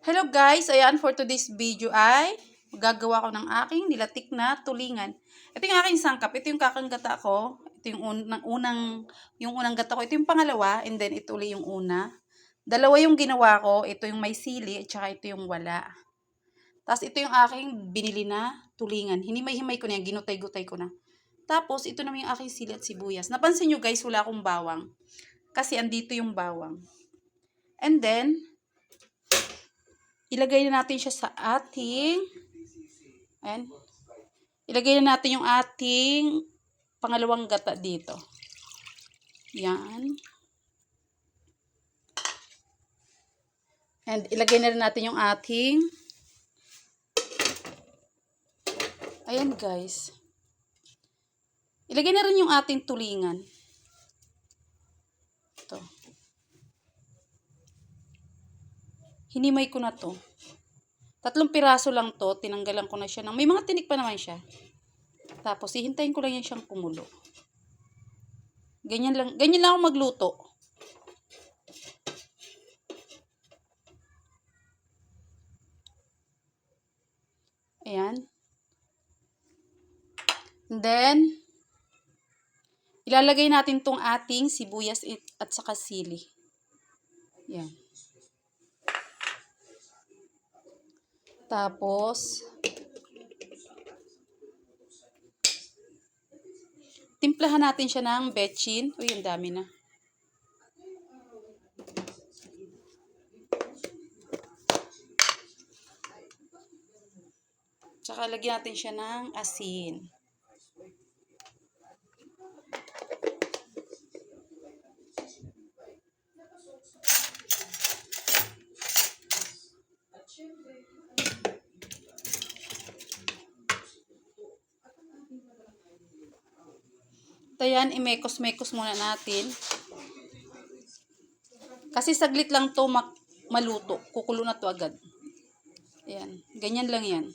Hello guys, ayan for today's video ay gagawa ko ng aking nilatik na tulingan. Ito yung aking sangkap, ito yung kakanggata ko, ito yung unang gata ko, ito yung pangalawa, and then ito ulit yung una. Dalawa yung ginawa ko, ito yung may sili, at saka ito yung wala. Tapos ito yung aking binili na tulingan. Hinimay-himay ko na yan, ginutay-gutay ko na. Tapos ito naman yung aking sili at sibuyas. Napansin nyo guys, wala akong bawang. Kasi andito yung bawang. And then, ilagay na natin siya sa ating, ayan, ilagay na natin yung ating pangalawang gata dito. Yan. And ilagay na rin natin yung ating, ayan guys. Ilagay na rin yung ating tulingan. Ito. Hinimay ko na to. 3 piraso lang to. Tinanggalan ko na siya. May mga tinik pa naman siya. Tapos, hihintayin ko lang yan siyang kumulo. Ganyan lang ako magluto. Ayan. And then, ilalagay natin tong ating sibuyas at saka sili. Ayan. Tapos, timplahan natin siya ng betchin. Uy, ang dami na. Tsaka lagyan natin siya ng asin. Ayan, imekos-mekos muna natin. Kasi saglit lang to maluto. Kukulo na to agad. Ayan, ganyan lang yan.